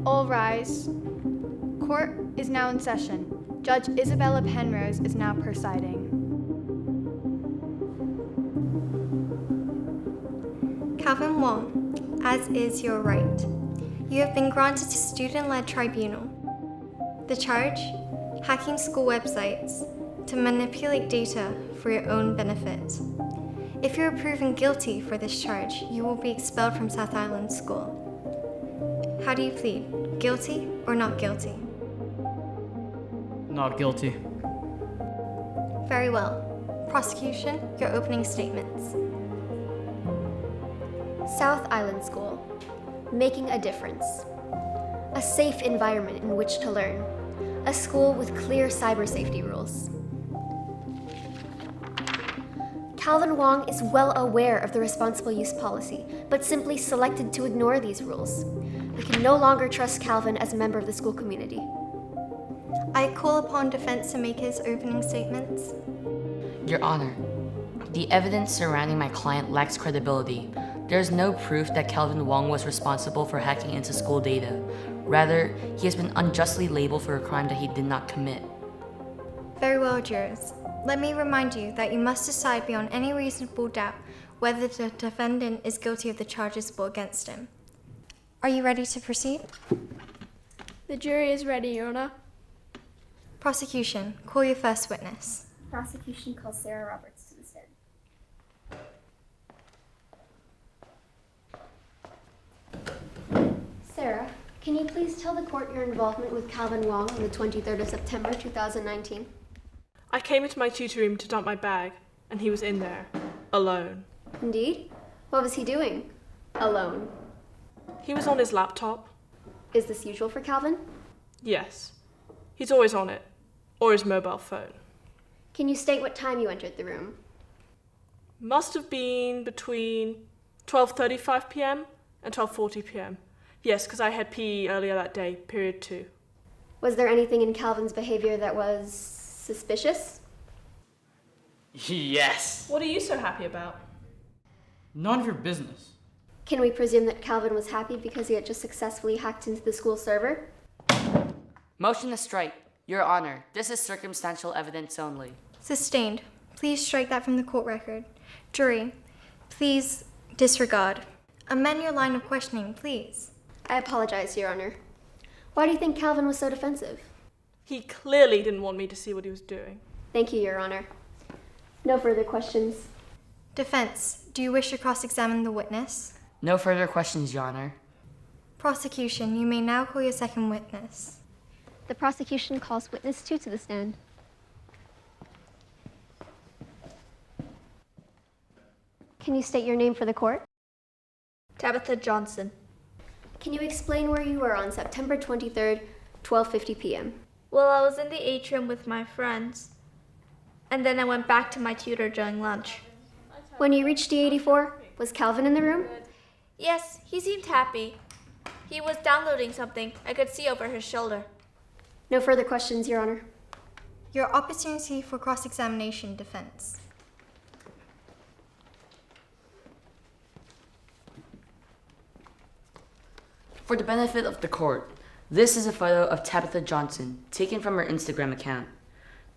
All rise. Court is now in session. Judge Isabella Penrose is now presiding. Calvin Wong, as is your right, you have been granted a student-led tribunal. The charge? Hacking school websites to manipulate data for your own benefit. If you are proven guilty for this charge, you will be expelled from South Island School. How do you plead? Guilty or not guilty? Not guilty. Very well. Prosecution, your opening statements. South Island School. Making a difference. A safe environment in which to learn. A school with clear cyber safety rules. Calvin Wong is well aware of the responsible use policy, but simply selected to ignore these rules. We can no longer trust Calvin as a member of the school community. I call upon defense to make his opening statements. Your Honor, the evidence surrounding my client lacks credibility. There is no proof that Calvin Wong was responsible for hacking into school data. Rather, he has been unjustly labeled for a crime that he did not commit. Very well, jurors. Let me remind you that you must decide beyond any reasonable doubt whether the defendant is guilty of the charges brought against him. Are you ready to proceed? The jury is ready, Your Honor. Prosecution, call your first witness. Prosecution calls Sarah Roberts to the stand. Sarah, can you please tell the court your involvement with Calvin Wong on the 23rd of September 2019? I came into my tutor room to dump my bag, and he was in there, alone. Indeed? What was he doing? Alone. He was on his laptop. Is this usual for Calvin? Yes. He's always on it, or his mobile phone. Can you state what time you entered the room? Must have been between 12:35 p.m. and 12:40 p.m. Yes, because I had PE earlier that day, period 2. Was there anything in Calvin's behavior that was suspicious? Yes. What are you so happy about? None of your business. Can we presume that Calvin was happy because he had just successfully hacked into the school server? Motion to strike. Your Honor, this is circumstantial evidence only. Sustained. Please strike that from the court record. Jury, please disregard. Amend your line of questioning, please. I apologize, Your Honor. Why do you think Calvin was so defensive? He clearly didn't want me to see what he was doing. Thank you, Your Honor. No further questions. Defense, do you wish to cross-examine the witness? No further questions, Your Honor. Prosecution, you may now call your second witness. The prosecution calls witness 2 to the stand. Can you state your name for the court? Tabitha Johnson. Can you explain where you were on September 23rd, 12:50 p.m.? Well, I was in the atrium with my friends, and then I went back to my tutor during lunch. When you reached D84, was Calvin in the room? Yes, he seemed happy. He was downloading something I could see over his shoulder. No further questions, Your Honor. Your opportunity for cross-examination, defense. For the benefit of the court, this is a photo of Tabitha Johnson, taken from her Instagram account.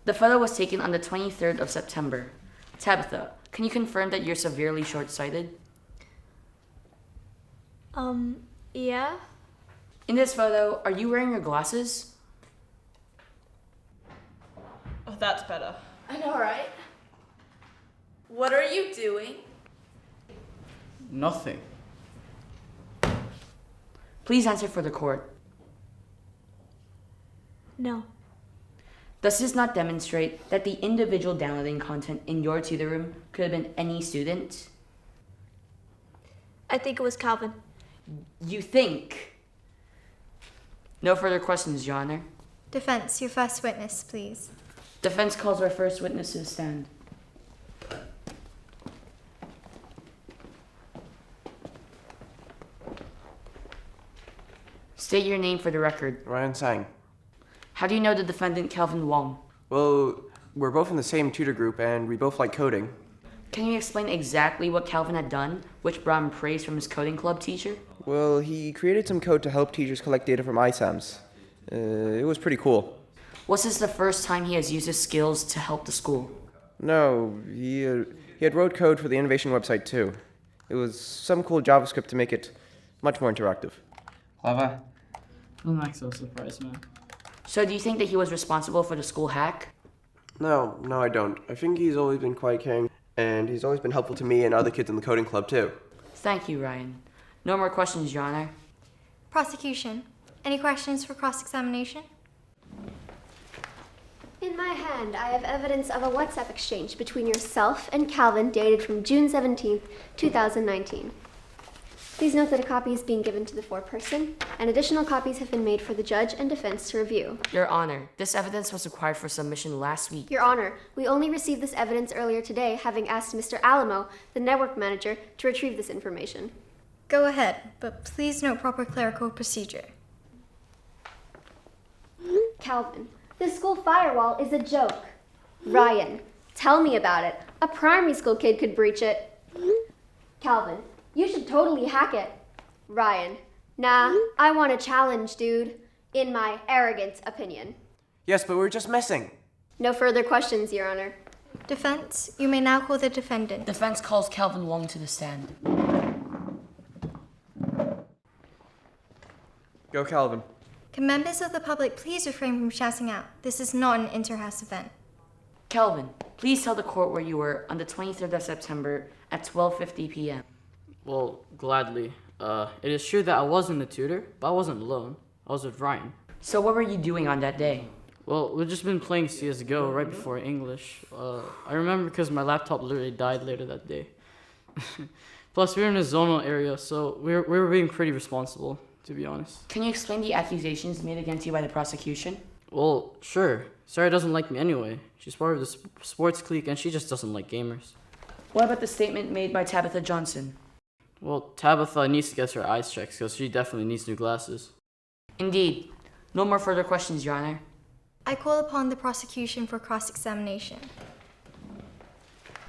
The photo was taken on the 23rd of September. Tabitha, can you confirm that you're severely short-sighted? Yeah? In this photo, are you wearing your glasses? Oh, that's better. I know, right? What are you doing? Nothing. Please answer for the court. No. Does this not demonstrate that the individual downloading content in your tutor room could have been any student? I think it was Calvin. You think? No further questions, Your Honor. Defense, your first witness, please. Defense calls our first witness to the stand. State your name for the record. Ryan Sang. How do you know the defendant, Calvin Wong? Well, we're both in the same tutor group and we both like coding. Can you explain exactly what Calvin had done, which brought him praise from his coding club teacher? Well, he created some code to help teachers collect data from ISAMs. It was pretty cool. Was this the first time he has used his skills to help the school? No, he had wrote code for the innovation website too. It was some cool JavaScript to make it much more interactive. Clever. I'm not so surprised, man. So do you think that he was responsible for the school hack? No, I don't. I think he's always been quite caring, and he's always been helpful to me and other kids in the coding club too. Thank you, Ryan. No more questions, Your Honor. Prosecution, any questions for cross-examination? In my hand, I have evidence of a WhatsApp exchange between yourself and Calvin dated from June 17th, 2019. Please note that a copy is being given to the foreperson, and additional copies have been made for the judge and defense to review. Your Honor, this evidence was required for submission last week. Your Honor, we only received this evidence earlier today, having asked Mr. Alamo, the network manager, to retrieve this information. Go ahead, but please note proper clerical procedure. Calvin, the school firewall is a joke. Ryan, tell me about it. A primary school kid could breach it. Calvin, you should totally hack it. Ryan, nah, I want a challenge, dude. In my arrogant opinion. Yes, but we're just messing. No further questions, Your Honor. Defense, you may now call the defendant. Defense calls Calvin Wong to the stand. Go, Calvin. Can members of the public please refrain from shouting out? This is not an inter-house event. Calvin, please tell the court where you were on the 23rd of September at 12:50 p.m. Well, gladly. It is true that I wasn't the tutor, but I wasn't alone. I was with Ryan. So what were you doing on that day? Well, we've just been playing CSGO right before English. I remember because my laptop literally died later that day. Plus, we were in a zonal area, so we were being pretty responsible, to be honest. Can you explain the accusations made against you by the prosecution? Well, sure. Sarah doesn't like me anyway. She's part of the sports clique, and she just doesn't like gamers. What about the statement made by Tabitha Johnson? Well, Tabitha needs to get her eyes checked, because she definitely needs new glasses. Indeed. No more further questions, Your Honor. I call upon the prosecution for cross-examination.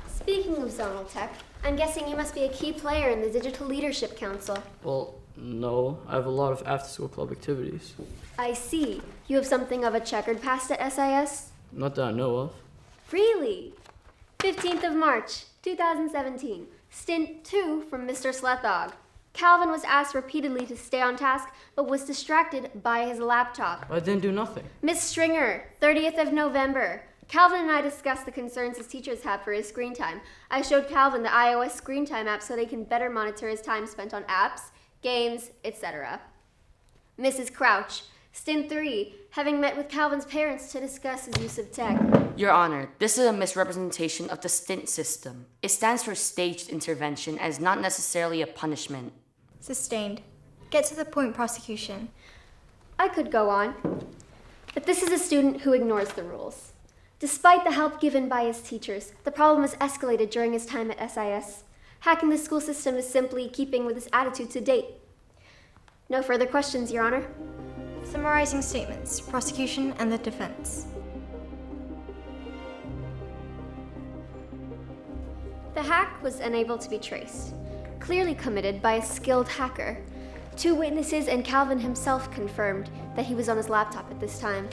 Speaking of zonal tech, I'm guessing you must be a key player in the Digital Leadership Council. Well, no. I have a lot of after-school club activities. I see. You have something of a checkered past at SIS? Not that I know of. Really? 15th of March, 2017. Stint 2 from Mr. Slethog. Calvin was asked repeatedly to stay on task, but was distracted by his laptop. I didn't do nothing. Miss Stringer, 30th of November. Calvin and I discussed the concerns his teachers have for his screen time. I showed Calvin the iOS screen time app so they can better monitor his time spent on apps, games, etc. Mrs. Crouch, Stint 3, having met with Calvin's parents to discuss his use of tech. Your Honor, this is a misrepresentation of the stint system. It stands for staged intervention and is not necessarily a punishment. Sustained. Get to the point, prosecution. I could go on, but this is a student who ignores the rules. Despite the help given by his teachers, the problem has escalated during his time at SIS. Hacking the school system is simply keeping with his attitude to date. No further questions, Your Honor. Summarizing statements, prosecution and the defense. The hack was unable to be traced, clearly committed by a skilled hacker. 2 witnesses and Calvin himself confirmed that he was on his laptop at this time.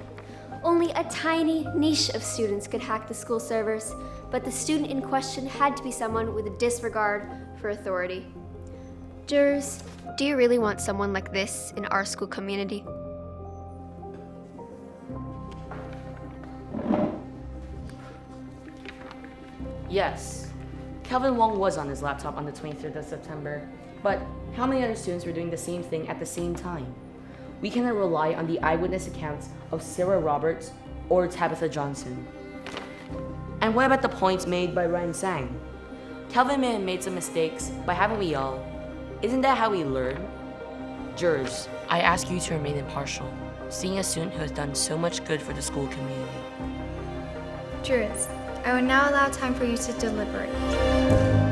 Only a tiny niche of students could hack the school servers, but the student in question had to be someone with a disregard for authority. Jurors, do you really want someone like this in our school community? Yes. Calvin Wong was on his laptop on the 23rd of September, but how many other students were doing the same thing at the same time? We cannot rely on the eyewitness accounts of Sarah Roberts or Tabitha Johnson. And what about the points made by Ryan Sang? Calvin may have made some mistakes, but haven't we all? Isn't that how we learn? Jurors, I ask you to remain impartial, seeing a student who has done so much good for the school community. Jurors, I will now allow time for you to deliberate.